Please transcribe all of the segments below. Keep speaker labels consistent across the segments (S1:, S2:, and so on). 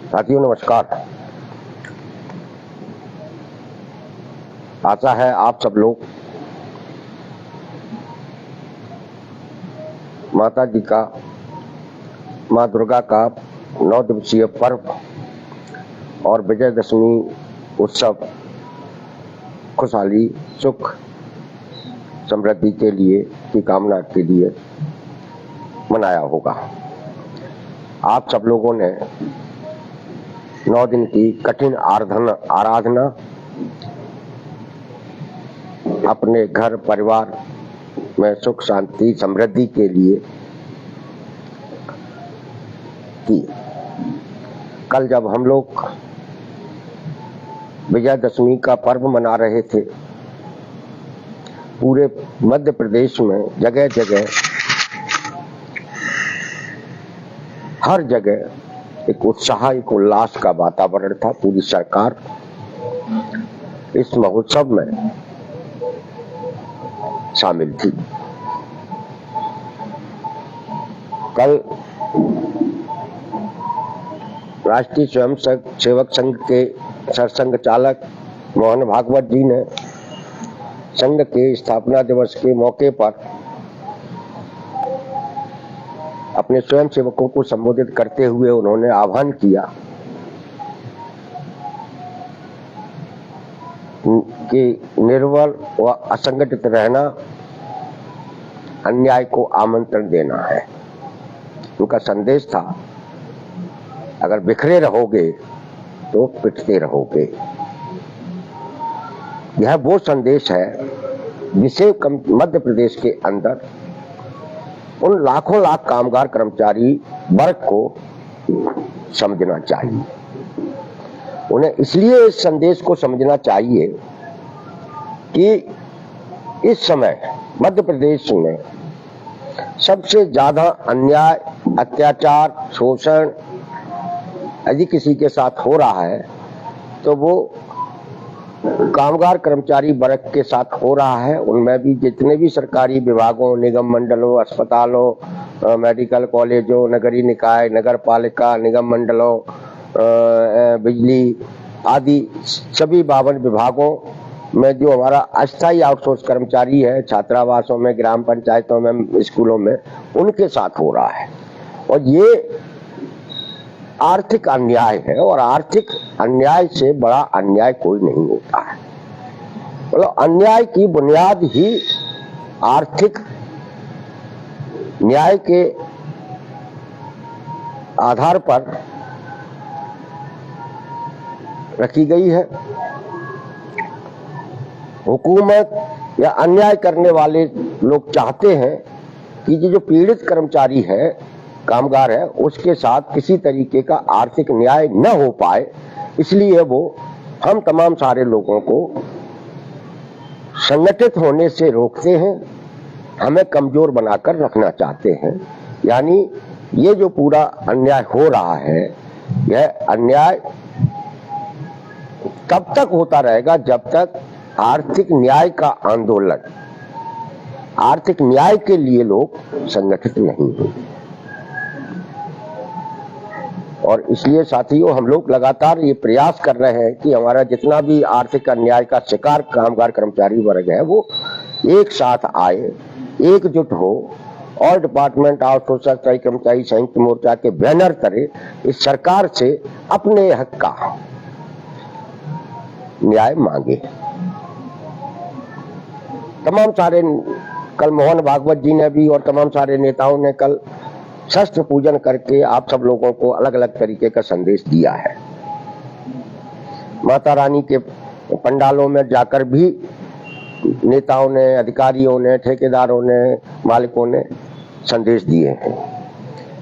S1: साथियों नमस्कार। आशा है आप सब लोग माता जी का, माँ दुर्गा का 9 दिवसीय पर्व और विजयदशमी उत्सव खुशहाली, सुख, समृद्धि के लिए की कामना के लिए मनाया होगा। आप सब लोगों ने 9 दिन की कठिन आराधना अपने घर परिवार में सुख शांति समृद्धि के लिए की। कल जब हम लोग विजयदशमी का पर्व मना रहे थे, पूरे मध्य प्रदेश में जगह जगह, हर जगह एक उत्साह, एक उल्लास का वातावरण था। पूरी सरकार इस महोत्सव में शामिल थी। कल राष्ट्रीय स्वयं सेवक संघ के सरसंघ चालक मोहन भागवत जी ने संघ के स्थापना दिवस के मौके पर अपने स्वयं सेवकों को संबोधित करते हुए उन्होंने आह्वान किया कि निर्बल व असंगठित रहना अन्याय को आमंत्रण देना है। उनका संदेश था, अगर बिखरे रहोगे तो पिटते रहोगे। यह वो संदेश है जिसे मध्य प्रदेश के अंदर उन लाखों लाख कामगार कर्मचारी वर्ग को समझना चाहिए। उन्हें इसलिए इस संदेश को समझना चाहिए कि इस समय मध्य प्रदेश में सबसे ज्यादा अन्याय, अत्याचार, शोषण यदि किसी के साथ हो रहा है तो वो कामगार कर्मचारी वर्ग के साथ हो रहा है। उनमें भी जितने भी सरकारी विभागों, निगम मंडलों, अस्पतालों, मेडिकल कॉलेजों, नगरीय निकाय, नगर पालिका, निगम मंडलों, बिजली आदि सभी 52 विभागों में जो हमारा अस्थायी आउटसोर्स कर्मचारी है, छात्रावासों में, ग्राम पंचायतों में, स्कूलों में, उनके साथ हो रहा है। और ये आर्थिक अन्याय है और आर्थिक अन्याय से बड़ा अन्याय कोई नहीं होता है। मतलब अन्याय की बुनियाद ही आर्थिक न्याय के आधार पर रखी गई है। हुकूमत या अन्याय करने वाले लोग चाहते हैं कि जो पीड़ित कर्मचारी है, कामगार है, उसके साथ किसी तरीके का आर्थिक न्याय न हो पाए। इसलिए वो हम तमाम सारे लोगों को संगठित होने से रोकते हैं, हमें कमजोर बनाकर रखना चाहते हैं। यानी ये जो पूरा अन्याय हो रहा है, यह अन्याय तब तक होता रहेगा जब तक आर्थिक न्याय का आंदोलन, आर्थिक न्याय के लिए लोग संगठित नहीं होंगे। और इसलिए साथियों, हम लोग लगातार ये प्रयास कर रहे हैं कि हमारा जितना भी आर्थिक अन्याय का शिकार कामगार कर्मचारी वर्ग है, वो एक साथ आए, एकजुट हो और डिपार्टमेंट आउटसोर्स कर्मचारी संयुक्त मोर्चा के बैनर तले इस सरकार से अपने हक का न्याय मांगे। तमाम सारे कल मोहन भागवत जी ने भी और तमाम सारे नेताओं ने कल शस्त्र पूजन करके आप सब लोगों को अलग अलग तरीके का संदेश दिया है। माता रानी के पंडालों में जाकर भी नेताओं ने, अधिकारियों ने, ठेकेदारों ने, मालिकों ने संदेश दिए हैं।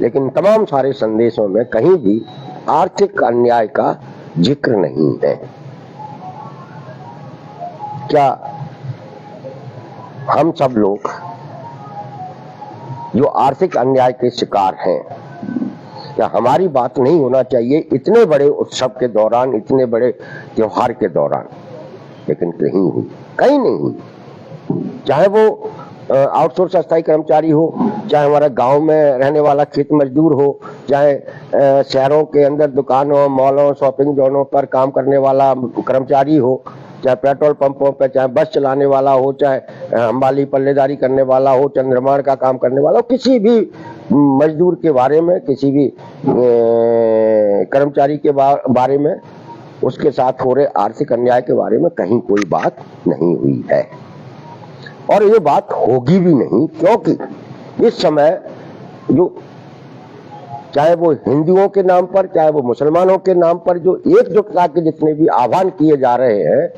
S1: लेकिन तमाम सारे संदेशों में कहीं भी आर्थिक अन्याय का जिक्र नहीं है। क्या हम सब लोग जो आर्थिक अन्याय के शिकार हैं, क्या हमारी बात नहीं होना चाहिए इतने बड़े उत्सव के दौरान, इतने बड़े त्योहार के दौरान? लेकिन कहीं हुई, कहीं नहीं हुई। चाहे वो आउटसोर्स अस्थायी कर्मचारी हो, चाहे हमारा गांव में रहने वाला खेत मजदूर हो, चाहे शहरों के अंदर दुकानों, मॉलों, शॉपिंग जोनों पर काम करने वाला कर्मचारी हो, चाहे पेट्रोल पंपों पर, चाहे बस चलाने वाला हो, चाहे हमाली पल्लेदारी करने वाला हो, चंद्रमान का काम करने वाला हो, किसी भी मजदूर के बारे में, किसी भी कर्मचारी के बारे में, उसके साथ हो रहे आर्थिक अन्याय के बारे में कहीं कोई बात नहीं हुई है और ये बात होगी भी नहीं, क्योंकि इस समय जो चाहे वो हिंदुओं के नाम पर, चाहे वो मुसलमानों के नाम पर जो एकजुटता के जितने भी आह्वान किए जा रहे हैं,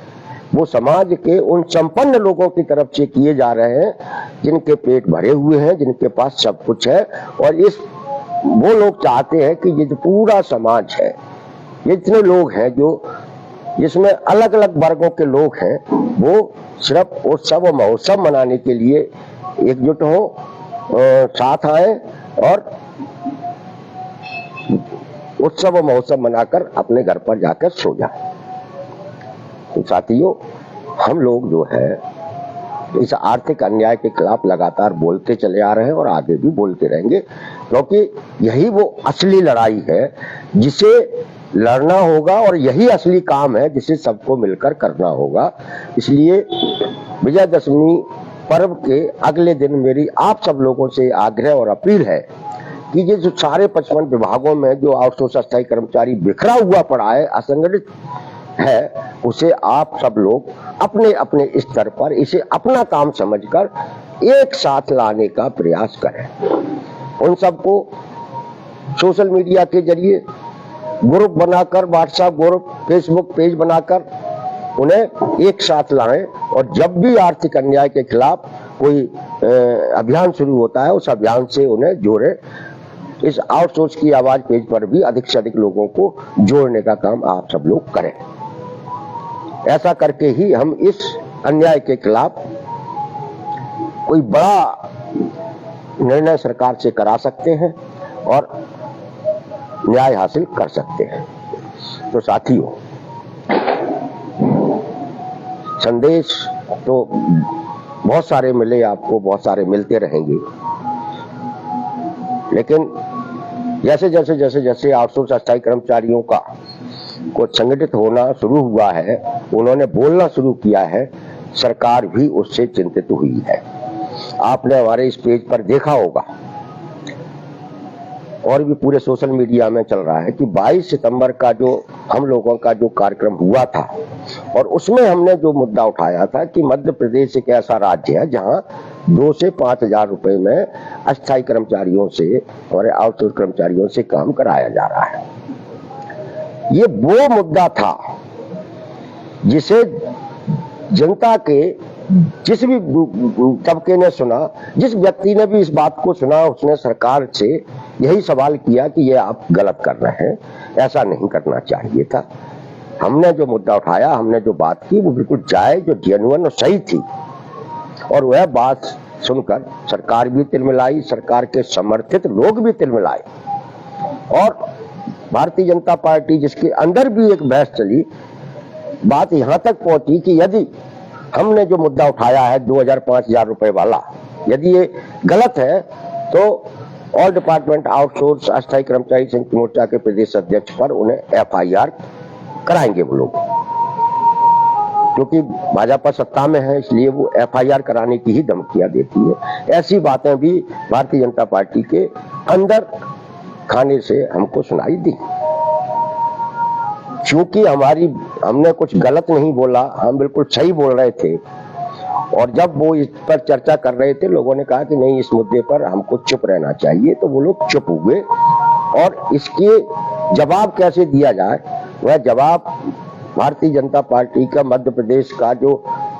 S1: वो समाज के उन संपन्न लोगों की तरफ से किए जा रहे हैं जिनके पेट भरे हुए हैं, जिनके पास सब कुछ है। और वो लोग चाहते हैं कि ये जो पूरा समाज है, ये इतने लोग हैं जो जिसमें अलग अलग वर्गों के लोग हैं, वो सिर्फ उत्सव और महोत्सव मनाने के लिए एकजुट हो, साथ आए और उत्सव और महोत्सव मनाकर अपने घर पर जाकर सो जाए। तो साथियों, हम लोग जो है इस आर्थिक अन्याय के खिलाफ लगातार बोलते चले आ रहे हैं और आगे भी बोलते रहेंगे, क्योंकि यही वो असली लड़ाई है जिसे लड़ना होगा और यही असली काम है जिसे सबको मिलकर करना होगा। इसलिए विजयदशमी पर्व के अगले दिन मेरी आप सब लोगों से आग्रह और अपील है कि ये जो सारे 55 विभागों में जो आउटसोर्स अस्थायी कर्मचारी बिखरा हुआ पड़ा है, असंगठित है, उसे आप सब लोग अपने अपने स्तर पर इसे अपना काम समझकर एक साथ लाने का प्रयास करें। उन सबको सोशल मीडिया के जरिए ग्रुप बनाकर, व्हाट्सएप ग्रुप, फेसबुक पेज बनाकर उन्हें एक साथ लाएं और जब भी आर्थिक अन्याय के खिलाफ कोई अभियान शुरू होता है, उस अभियान से उन्हें जोड़ें। इस आउटसोर्स की आवाज पेज पर भी अधिक से अधिक लोगों को जोड़ने का काम आप सब लोग करें। ऐसा करके ही हम इस अन्याय के खिलाफ कोई बड़ा निर्णय सरकार से करा सकते हैं और न्याय हासिल कर सकते हैं। तो साथियों, संदेश तो बहुत सारे मिले आपको, बहुत सारे मिलते रहेंगे, लेकिन जैसे जैसे जैसे जैसे आउटसोर्स अस्थायी कर्मचारियों का को संगठित होना शुरू हुआ है, उन्होंने बोलना शुरू किया है, सरकार भी उससे चिंतित हुई है। आपने हमारे इस पेज पर देखा होगा और भी पूरे सोशल मीडिया में चल रहा है कि 22 सितंबर का जो हम लोगों का जो कार्यक्रम हुआ था और उसमें हमने जो मुद्दा उठाया था कि मध्य प्रदेश एक ऐसा राज्य है जहां 2 से 5 हजार रुपए में अस्थायी कर्मचारियों से और आउटसोर्स कर्मचारियों से काम कराया जा रहा है। ये वो मुद्दा था जिसे जनता के जिस भी तबके ने सुना, जिस व्यक्ति ने भी इस बात को सुना, उसने सरकार से यही सवाल किया कि ये आप गलत कर रहे हैं, ऐसा नहीं करना चाहिए था। हमने जो मुद्दा उठाया, हमने जो बात की, वो बिल्कुल जायज, जो जेन्युइन और सही थी और वह बात सुनकर सरकार भी तिलमिलाई, सरकार के समर्थित लोग भी तिलमिलाए और भारतीय जनता पार्टी जिसके अंदर भी एक बहस चली, बात यहां तक पहुंची कि यदि हमने जो मुद्दा उठाया है 2000-5000 रुपए वाला, यदि ये गलत है तो ऑल डिपार्टमेंट आउटसोर्स अस्थायी कर्मचारी संयुक्त मोर्चा के प्रदेश अध्यक्ष पर उन्हें FIR कराएंगे वो लोग, क्योंकि भाजपा सत्ता में है, इसलिए वो FIR कराने की ही धमकियां देती है। ऐसी बातें भी भारतीय जनता पार्टी के अंदर खाने से हमको सुनाई दी। क्योंकि हमने कुछ गलत नहीं बोला, हम बिल्कुल सही बोल रहे थे और जब वो इस पर चर्चा कर रहे थे, लोगों ने कहा कि नहीं, इस मुद्दे पर हमको चुप रहना चाहिए, तो वो लोग चुप हुए और इसके जवाब कैसे दिया जाए, वह जवाब भारतीय जनता पार्टी का मध्य प्रदेश का जो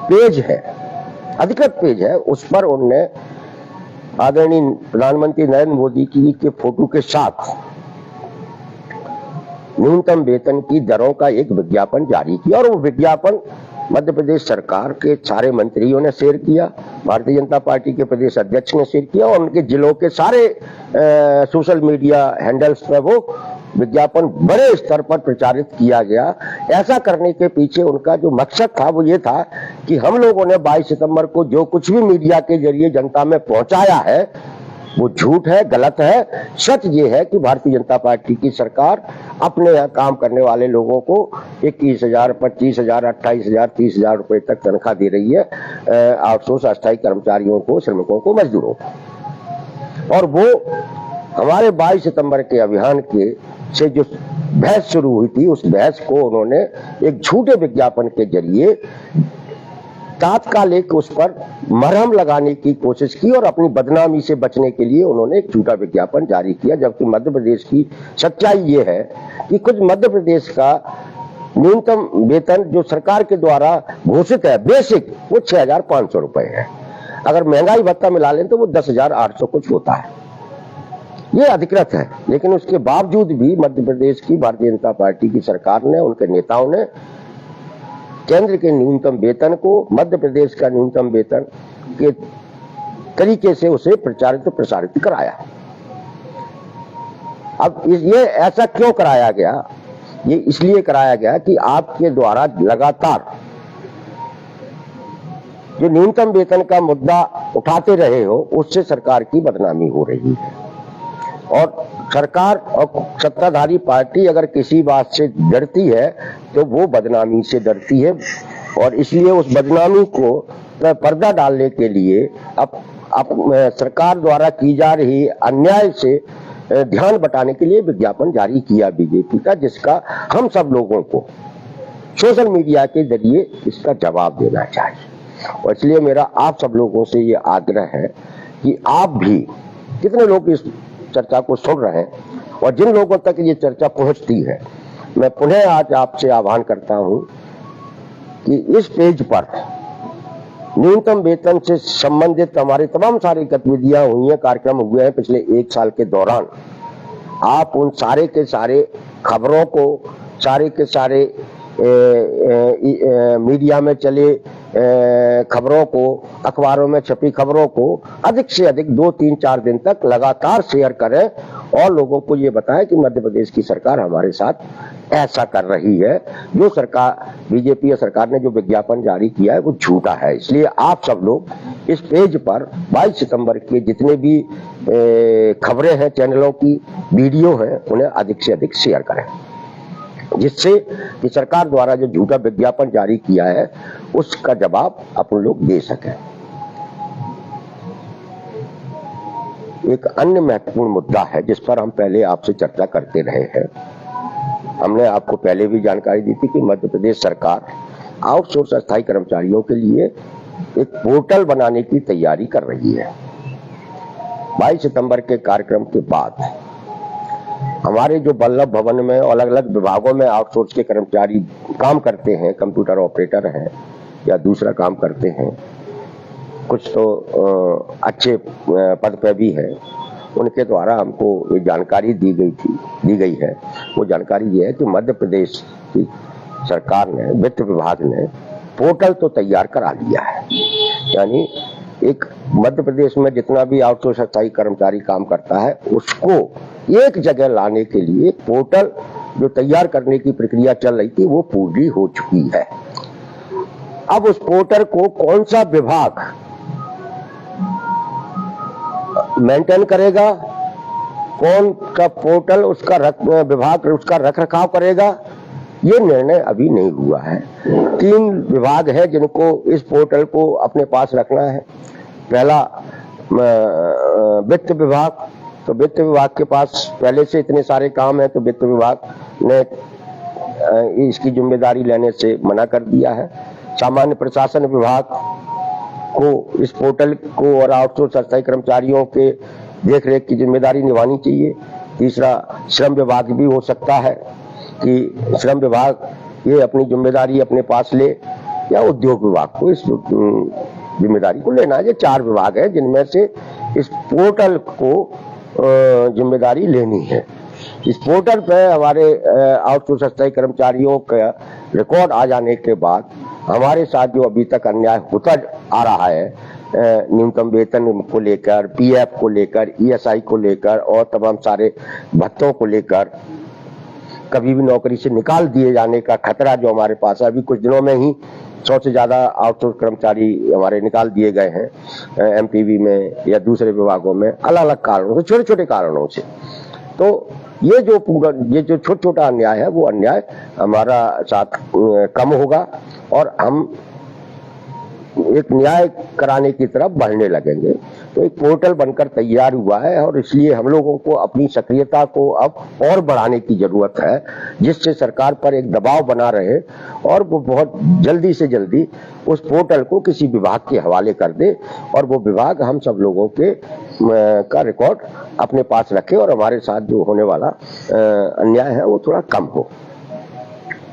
S1: पेज है, अधिकृत पेज है, उस पर उन्होंने आदरणीय प्रधानमंत्री नरेंद्र मोदी की के फोटो के साथ न्यूनतम वेतन की दरों का एक विज्ञापन जारी किया और वो विज्ञापन मध्य प्रदेश सरकार के सारे मंत्रियों ने शेयर किया, भारतीय जनता पार्टी के प्रदेश अध्यक्ष ने शेयर किया और उनके जिलों के सारे सोशल मीडिया हैंडल्स पर वो विज्ञापन बड़े स्तर पर प्रचारित किया गया। ऐसा करने के पीछे उनका जो मकसद था वो ये था कि हम लोगों ने 22 सितंबर को जो कुछ भी मीडिया के जरिए जनता में पहुंचाया है वो झूठ है, गलत है। सच ये है कि भारतीय जनता पार्टी की सरकार अपने यहाँ काम करने वाले लोगों को 21,000, 25,000, 28,000, 30,000 रुपए तक तनख्वाह दे रही है, आउटसोर्स अस्थायी कर्मचारियों को, श्रमिकों को, मजदूरों को। और वो हमारे 22 सितंबर के अभियान के से जो बहस शुरू हुई थी, उस बहस को उन्होंने एक झूठे विज्ञापन के जरिए तात्कालिक उस पर मरहम लगाने की कोशिश की और अपनी बदनामी से बचने के लिए उन्होंने एक झूठा विज्ञापन जारी किया। जबकि मध्य प्रदेश की सच्चाई ये है कि खुद मध्य प्रदेश का न्यूनतम वेतन जो सरकार के द्वारा घोषित है बेसिक, वो 6,500 रुपए है। अगर महंगाई भत्ता मिला लें तो वो 10,800 कुछ होता है। ये अधिकृत है, लेकिन उसके बावजूद भी मध्य प्रदेश की भारतीय जनता पार्टी की सरकार ने, उनके नेताओं ने केंद्र के न्यूनतम वेतन को मध्य प्रदेश का न्यूनतम वेतन के तरीके से उसे प्रचारित प्रसारित कराया। अब ये ऐसा क्यों कराया गया? ये इसलिए कराया गया कि आपके द्वारा लगातार जो न्यूनतम वेतन का मुद्दा उठाते रहे हो, उससे सरकार की बदनामी हो रही है। और सरकार और सत्ताधारी पार्टी अगर किसी बात से डरती है तो वो बदनामी से डरती है, और इसलिए उस बदनामी को पर्दा डालने के लिए अब सरकार द्वारा की जा रही अन्याय से ध्यान बटाने के लिए विज्ञापन जारी किया बीजेपी का, जिसका हम सब लोगों को सोशल मीडिया के जरिए इसका जवाब देना चाहिए। और इसलिए मेरा आप सब लोगों से ये आग्रह है कि आप भी, कितने लोग इस चर्चा को सुन रहे हैं और जिन लोगों तक ये चर्चा पहुंचती है, मैं पुनः आज आपसे आह्वान करता हूं कि इस पेज पर न्यूनतम वेतन से संबंधित हमारे तमाम सारी गतिविधियां हुई हैं, कार्यक्रम हुए हैं पिछले 1 साल के दौरान। आप उन सारे के सारे खबरों को, सारे के सारे मीडिया में चले खबरों को, अखबारों में छपी खबरों को अधिक से अधिक 2, 3, 4 दिन तक लगातार शेयर करें और लोगों को ये बताएं कि मध्य प्रदेश की सरकार हमारे साथ ऐसा कर रही है। जो सरकार, बीजेपी सरकार ने जो विज्ञापन जारी किया है वो झूठा है। इसलिए आप सब लोग इस पेज पर 22 सितंबर के जितने भी खबरें हैं, चैनलों की वीडियो हैं, उन्हें अधिक से अधिक शेयर करें, जिससे कि सरकार द्वारा जो झूठा विज्ञापन जारी किया है उसका जवाब अपन लोग दे सकें। एक अन्य महत्वपूर्ण मुद्दा है जिस पर हम पहले आपसे चर्चा करते रहे हैं। हमने आपको पहले भी जानकारी दी थी कि मध्य प्रदेश सरकार आउटसोर्स अस्थायी कर्मचारियों के लिए एक पोर्टल बनाने की तैयारी कर रही है। 22 सितंबर के कार्यक्रम के बाद हमारे जो वल्लभ भवन में और अलग अलग विभागों में आउटसोर्स के कर्मचारी काम करते हैं, कंप्यूटर ऑपरेटर हैं या दूसरा काम करते हैं, कुछ तो अच्छे पद पे भी हैं, उनके द्वारा हमको ये जानकारी दी गई है। वो जानकारी ये है कि मध्य प्रदेश की सरकार ने, वित्त विभाग ने पोर्टल तो तैयार करा लिया है। यानी एक मध्य प्रदेश में जितना भी आउटसोर्स अस्थायी कर्मचारी काम करता है उसको एक जगह लाने के लिए पोर्टल जो तैयार करने की प्रक्रिया चल रही थी वो पूरी हो चुकी है। अब उस पोर्टल को कौन सा विभाग मेंटेन करेगा, कौन सा पोर्टल उसका विभाग उसका रखरखाव करेगा, ये निर्णय अभी नहीं हुआ है। 3 विभाग है जिनको इस पोर्टल को अपने पास रखना है। पहला वित्त विभाग, तो वित्त विभाग के पास पहले से इतने सारे काम है तो वित्त विभाग ने इसकी जिम्मेदारी लेने से मना कर दिया है। सामान्य प्रशासन विभाग को इस पोर्टल को और आउटसोर्स अस्थायी कर्मचारियों के देखरेख की जिम्मेदारी निभानी चाहिए। तीसरा श्रम विभाग भी हो सकता है कि श्रम विभाग ये अपनी जिम्मेदारी अपने पास ले, या उद्योग विभाग को इस जिम्मेदारी को लेना है। ये 4 विभाग है जिनमें से इस पोर्टल को जिम्मेदारी लेनी है। इस पोर्टल पे हमारे आउटसोर्स अस्थायी कर्मचारियों का रिकॉर्ड आ जाने के बाद हमारे साथ जो अभी तक अन्याय होता आ रहा है, न्यूनतम वेतन को लेकर, पीएफ को लेकर, ईएसआई को लेकर और तमाम सारे भत्तों को लेकर, कभी भी नौकरी से निकाल दिए जाने का खतरा जो हमारे पास है। अभी कुछ दिनों में ही 100 से ज्यादा आउटसोर्स कर्मचारी हमारे निकाल दिए गए हैं एमपीवी में या दूसरे विभागों में, अलग अलग कारणों से, छोटे छोटे कारणों से। तो ये जो छोटा छोटा अन्याय है वो अन्याय हमारा साथ कम होगा और हम एक न्याय कराने की तरफ बढ़ने लगेंगे। तो एक पोर्टल बनकर तैयार हुआ है और इसलिए हम लोगों को अपनी सक्रियता को अब और बढ़ाने की जरूरत है, जिससे सरकार पर एक दबाव बना रहे और वो बहुत जल्दी से जल्दी उस पोर्टल को किसी विभाग के हवाले कर दे और वो विभाग हम सब लोगों के का रिकॉर्ड अपने पास रखे और हमारे साथ जो होने वाला अन्याय है वो थोड़ा कम हो।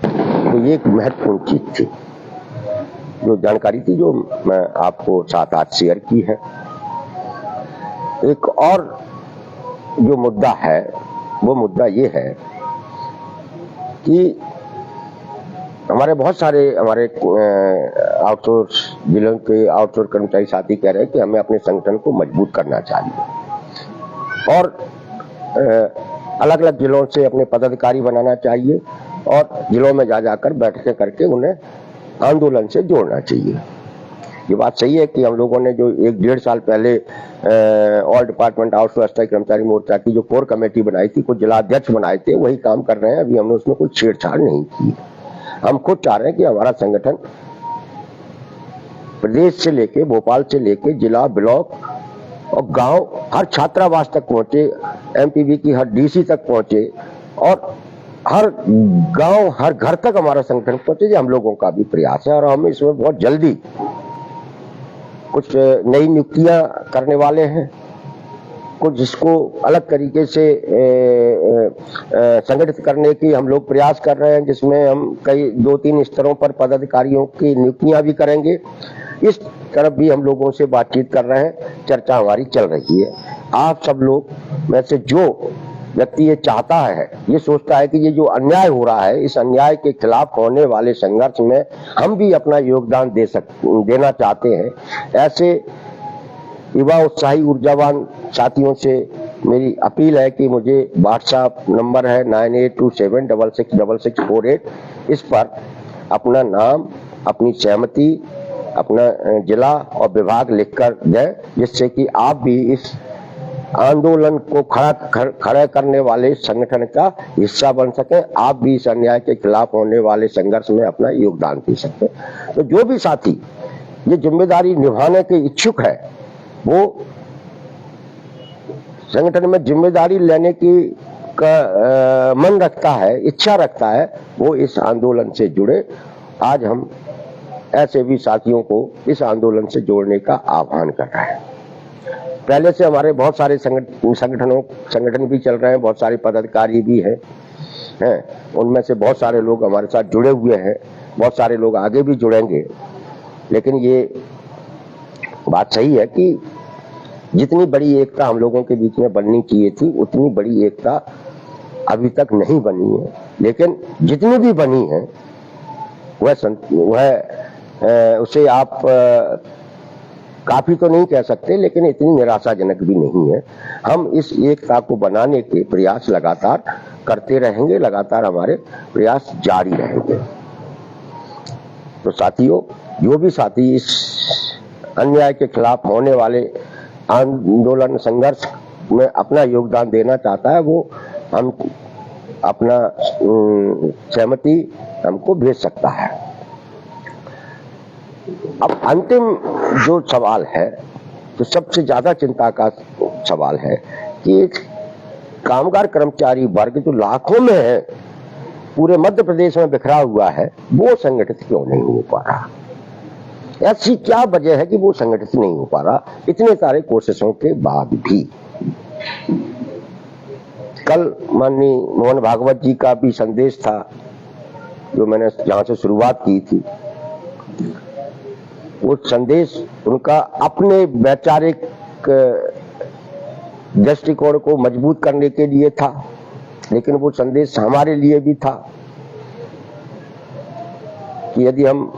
S1: तो ये एक महत्वपूर्ण चीज थी, जो जानकारी थी, जो मैं आपको साथ आज शेयर की है। एक और जो मुद्दा है वो मुद्दा ये है कि हमारे बहुत सारे आउटसोर्स जिलों के आउटसोर्स कर्मचारी साथी कह रहे हैं कि हमें अपने संगठन को मजबूत करना चाहिए और अलग अलग जिलों से अपने पदाधिकारी बनाना चाहिए और जिलों में जा जाकर बैठकें करके उन्हें आंदोलन से जोड़ना चाहिए। ये बात सही है कि हम लोगों ने जो 1-1.5 साल पहले ऑल डिपार्टमेंट आउटसोर्स अस्थायी कर्मचारी मोर्चा की जो कोर कमेटी बनाई थी, कुछ जिलाध्यक्ष बनाए थे, वही काम कर रहे हैं। अभी हमने उसमें कोई छेड़छाड़ नहीं की। हम खुद चाह रहे हैं कि हमारा संगठन प्रदेश से लेके, भोपाल से लेके जिला, ब्लॉक और गांव, हर छात्रावास तक पहुंचे, एमपीवी की हर डीसी तक पहुंचे और हर गांव, हर घर तक हमारा संगठन पहुंचे। ये हम लोगों का भी प्रयास है और हम इसमें बहुत जल्दी कुछ नई नियुक्तियां करने वाले हैं, कुछ जिसको अलग तरीके से संगठित करने की हम लोग प्रयास कर रहे हैं, जिसमें हम कई 2-3 स्तरों पर पदाधिकारियों की नियुक्तियां भी करेंगे। इस तरफ भी हम लोगों से बातचीत कर रहे हैं, चर्चा हमारी चल रही है। आप सब लोग में से जो व्यक्ति ये चाहता है, ये सोचता है कि ये जो अन्याय हो रहा है, इस अन्याय के खिलाफ होने वाले संघर्ष में हम भी अपना योगदान देना चाहते हैं, ऐसे युवा उत्साही ऊर्जावान साथियों से मेरी अपील है कि मुझे व्हाट्सएप नंबर है 9827666648, इस पर अपना नाम, अपनी सहमति, अपना जिला और विभाग लिखकर दें, जिससे कि आप भी इस आंदोलन को खड़ा करने वाले संगठन का हिस्सा बन सके, आप भी इस अन्याय के खिलाफ होने वाले संघर्ष में अपना योगदान दे सकते। तो जो भी साथी ये जिम्मेदारी निभाने के इच्छुक है, वो संगठन में जिम्मेदारी लेने की मन रखता है, इच्छा रखता है, वो इस आंदोलन से जुड़े। आज हम ऐसे भी साथियों को इस आंदोलन से जोड़ने का आह्वान कर रहे हैं। पहले से हमारे बहुत सारे संगठन भी चल रहे हैं, बहुत सारे पदाधिकारी भी हैं, उनमें से बहुत सारे लोग हमारे साथ जुड़े हुए हैं, बहुत सारे लोग आगे भी जुड़ेंगे। लेकिन ये बात सही है कि जितनी बड़ी एकता हम लोगों के बीच में बननी चाहिए थी, उतनी बड़ी एकता अभी तक नहीं बनी है। लेकिन जितनी भी बनी है वह उसे आप काफी तो नहीं कह सकते, लेकिन इतनी निराशाजनक भी नहीं है। हम इस एकता को बनाने के प्रयास लगातार करते रहेंगे, लगातार हमारे प्रयास जारी रहेंगे। तो साथियों, जो भी साथी इस अन्याय के खिलाफ होने वाले आंदोलन संघर्ष में अपना योगदान देना चाहता है, वो हम अपना सहमति हमको भेज सकता है। अब अंतिम जो सवाल है, तो सबसे ज्यादा चिंता का सवाल है कि कामगार कर्मचारी वर्ग जो लाखों में है, पूरे मध्य प्रदेश में बिखरा हुआ है, वो संगठित क्यों नहीं हो पा रहा? ऐसी क्या वजह है कि वो संगठित नहीं हो पा रहा इतने सारे कोशिशों के बाद भी? कल माननीय मोहन भागवत जी का भी संदेश था, जो मैंने जहां से शुरुआत की थी। वो संदेश उनका अपने वैचारिक दृष्टिकोण को मजबूत करने के लिए था, लेकिन वो संदेश हमारे लिए भी था कि यदि हम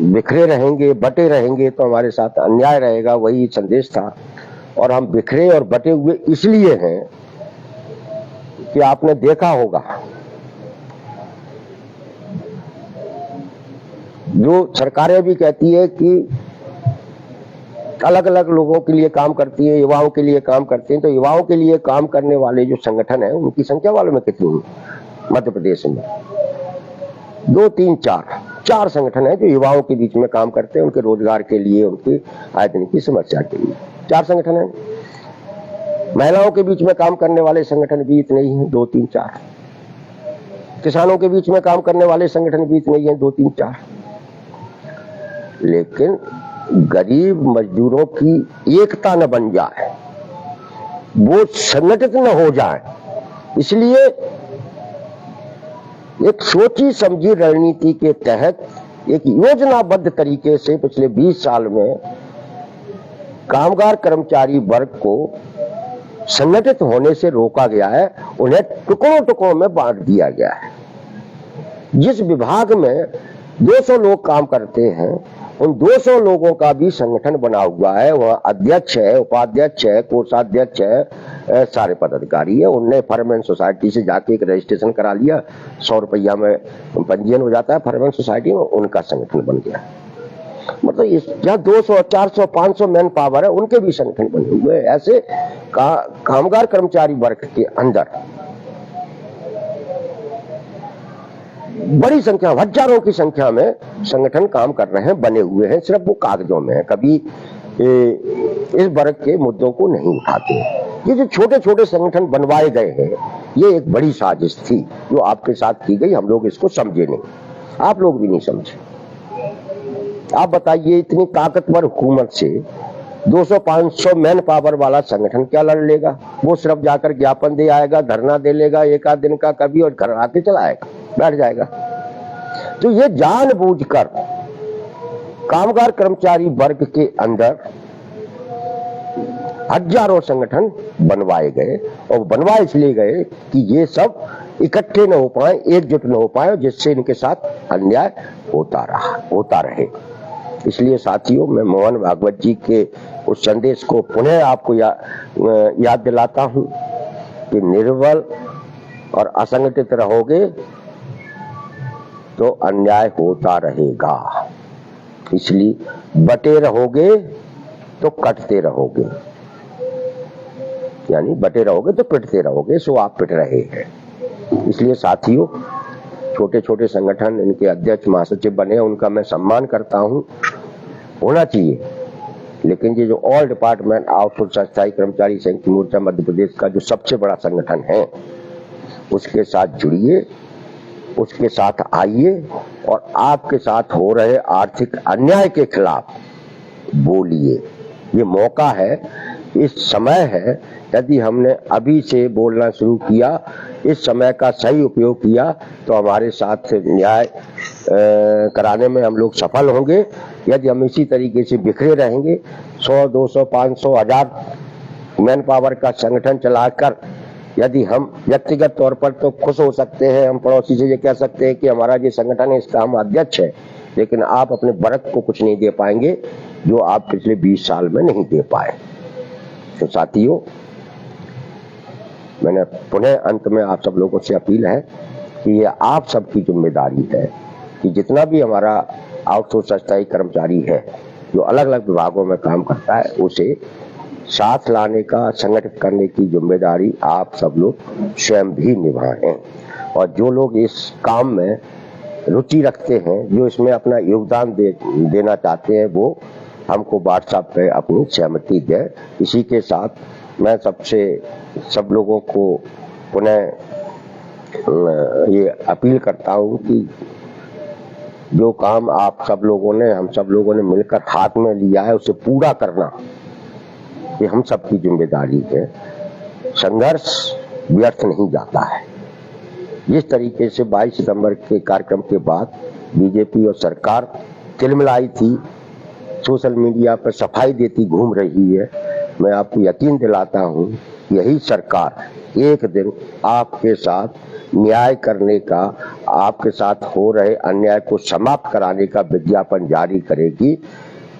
S1: बिखरे रहेंगे, बटे रहेंगे, तो हमारे साथ अन्याय रहेगा। वही संदेश था। और हम बिखरे और बटे हुए इसलिए हैं कि आपने देखा होगा जो सरकारें भी कहती है कि अलग अलग लोगों के लिए काम करती है, युवाओं के लिए काम करते हैं, तो युवाओं के लिए काम करने वाले जो संगठन है उनकी संख्या वालों में कितनी है मध्य प्रदेश में? 2, 3, 4 संगठन है जो युवाओं के बीच में काम करते हैं, उनके रोजगार के लिए, उनकी आय दिन की समस्या के लिए 4 संगठन है। महिलाओं के बीच में काम करने वाले संगठन भी इतने ही हैं, 2, 3, 4। किसानों के बीच में काम करने वाले संगठन भी इतने ही हैं, 2, 3, 4। लेकिन गरीब मजदूरों की एकता न बन जाए, वो संगठित न हो जाए, इसलिए एक सोची समझी रणनीति के तहत एक योजनाबद्ध तरीके से पिछले 20 साल में कामगार कर्मचारी वर्ग को संगठित होने से रोका गया है, उन्हें टुकड़ों टुकड़ों में बांट दिया गया है। जिस विभाग में 200 लोग काम करते हैं, उन 200 लोगों का भी संगठन बना हुआ है, वह अध्यक्ष है, उपाध्यक्ष है, कोषाध्यक्ष है, सारे पदाधिकारी है। उनने फार्म एंड सोसाइटी से जाके एक रजिस्ट्रेशन करा लिया, 100 रुपया में पंजीयन हो जाता है फार्म एंड सोसाइटी में, उनका संगठन बन गया। मतलब जहाँ 200, 400, 500 मैन पावर है, उनके भी संगठन बने हुए। ऐसे कामगार कर्मचारी वर्ग के अंदर बड़ी संख्या, हजारों की संख्या में संगठन काम कर रहे हैं, बने हुए हैं, सिर्फ वो कागजों में है, कभी इस वर्ग के मुद्दों को नहीं उठाते। ये जो छोटे छोटे संगठन बनवाए गए हैं, ये एक बड़ी साजिश थी जो आपके साथ की गई। हम लोग इसको समझे नहीं, आप लोग भी नहीं समझे। आप बताइए, इतनी ताकतवर हुकूमत से 200-500 मैन पावर वाला संगठन क्या लड़ लेगा? वो सिर्फ जाकर ज्ञापन दे आएगा, धरना दे लेगा एक आध दिन का कभी, और घर आके चला आएगा, बैठ जाएगा। तो ये जानबूझकर कामगार कर्मचारी वर्ग के अंदर हजारों संगठन बनवाए गए, और बनवाए इसलिए गए कि ये सब इकट्ठे न हो पाए, एकजुट न हो पाए, जिससे इनके साथ अन्याय होता रहे। इसलिए साथियों, मैं मोहन भागवत जी के उस संदेश को पुनः आपको याद दिलाता हूं कि निर्बल और असंगठित रहोगे तो अन्याय होता रहेगा। इसलिए बटे रहोगे तो कटते रहोगे, यानी बटे रहोगे तो पिटते रहोगे, सो आप पिट रहे हैं। इसलिए साथियों, छोटे छोटे संगठन, इनके अध्यक्ष महासचिव बने, उनका मैं सम्मान करता हूं, होना चाहिए। लेकिन ये जो ऑल डिपार्टमेंट आउटसोर्स अस्थायी कर्मचारी संघ मोर्चा मध्य प्रदेश का जो सबसे बड़ा संगठन है, उसके साथ जुड़िए, उसके साथ आइए और आपके साथ हो रहे आर्थिक अन्याय के खिलाफ बोलिए। ये मौका है, इस समय है। यदि हमने अभी से बोलना शुरू किया, इस समय का सही उपयोग किया, तो हमारे साथ न्याय कराने में हम लोग सफल होंगे। यदि हम इसी तरीके से बिखरे रहेंगे, 100, 200, 500, 1000 मैन पावर का संगठन चलाकर, यदि हम व्यक्तिगत तौर पर तो खुश हो सकते हैं, हम पड़ोसी से ये कह सकते हैं कि हमारा ये संगठन है, इसका हम अध्यक्ष है, लेकिन आप अपने वर्ग को कुछ नहीं दे पाएंगे जो आप पिछले 20 साल में नहीं दे पाए। तो साथियों, मैंने पुनः अंत में आप सब लोगों से अपील है कि ये आप सबकी जिम्मेदारी है कि जितना भी हमारा आउटसोर्स अस्थायी कर्मचारी है जो अलग अलग विभागों में काम करता है, उसे साथ लाने का, संगठित करने की जिम्मेदारी आप सब लोग स्वयं भी निभाएं। और जो लोग इस काम में रुचि रखते हैं, जो इसमें अपना योगदान देना चाहते हैं, वो हमको व्हाट्सएप पे अपनी सहमति दें। इसी के साथ मैं सब लोगों को पुनः ये अपील करता हूँ कि जो काम आप सब लोगों ने, हम सब लोगों ने मिलकर हाथ में लिया है, उसे पूरा करना, ये हम सबकी जिम्मेदारी है। संघर्ष व्यर्थ नहीं जाता है। जिस तरीके से 22 सितंबर के कार्यक्रम के बाद बीजेपी और सरकार तिलमिलाई थी, सोशल मीडिया पर सफाई देती घूम रही है, मैं आपको यकीन दिलाता हूं, यही सरकार एक दिन आपके साथ न्याय करने का, आपके साथ हो रहे अन्याय को समाप्त कराने का विज्ञापन जारी करेगी।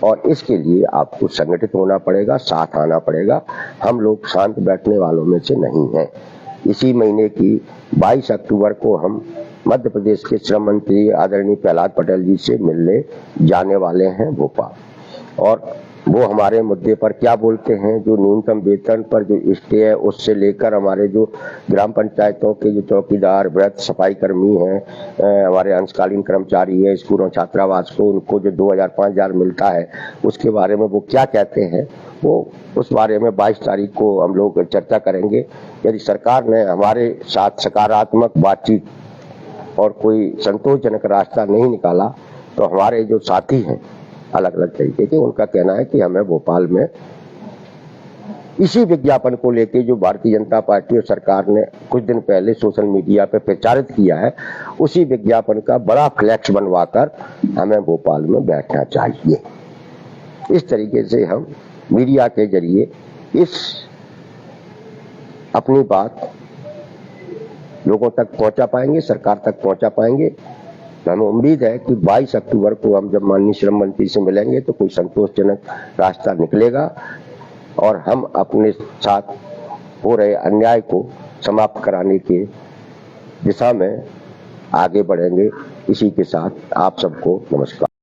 S1: और इसके लिए आपको संगठित होना पड़ेगा, साथ आना पड़ेगा। हम लोग शांत बैठने वालों में से नहीं हैं। इसी महीने की 22 अक्टूबर को हम मध्य प्रदेश के श्रम मंत्री आदरणीय प्रहलाद पटेल जी से मिलने जाने वाले हैं भोपाल। और वो हमारे मुद्दे पर क्या बोलते हैं, जो न्यूनतम वेतन पर जो स्टे है उससे लेकर हमारे जो ग्राम पंचायतों के जो चौकीदार, वृत्त, सफाई कर्मी हैं, हमारे अंशकालीन कर्मचारी हैं, स्कूलों छात्रावास को उनको जो 2000-5000 मिलता है उसके बारे में वो क्या कहते हैं, वो उस बारे में 22 तारीख को हम लोग चर्चा करेंगे। यदि सरकार ने हमारे साथ सकारात्मक बातचीत और कोई संतोषजनक रास्ता नहीं निकाला तो हमारे जो साथी हैं अलग अलग तरीके के, उनका कहना है कि हमें भोपाल में इसी विज्ञापन को लेके जो भारतीय जनता पार्टी और सरकार ने कुछ दिन पहले सोशल मीडिया पे प्रचारित किया है, उसी विज्ञापन का बड़ा फ्लैक्स बनवाकर हमें भोपाल में बैठना चाहिए। इस तरीके से हम मीडिया के जरिए इस अपनी बात लोगों तक पहुंचा पाएंगे, सरकार तक पहुंचा पाएंगे। तो हमें उम्मीद है कि 22 अक्टूबर को हम जब माननीय श्रम मंत्री से मिलेंगे तो कोई संतोषजनक रास्ता निकलेगा और हम अपने साथ हो रहे अन्याय को समाप्त कराने के दिशा में आगे बढ़ेंगे। इसी के साथ आप सबको नमस्कार।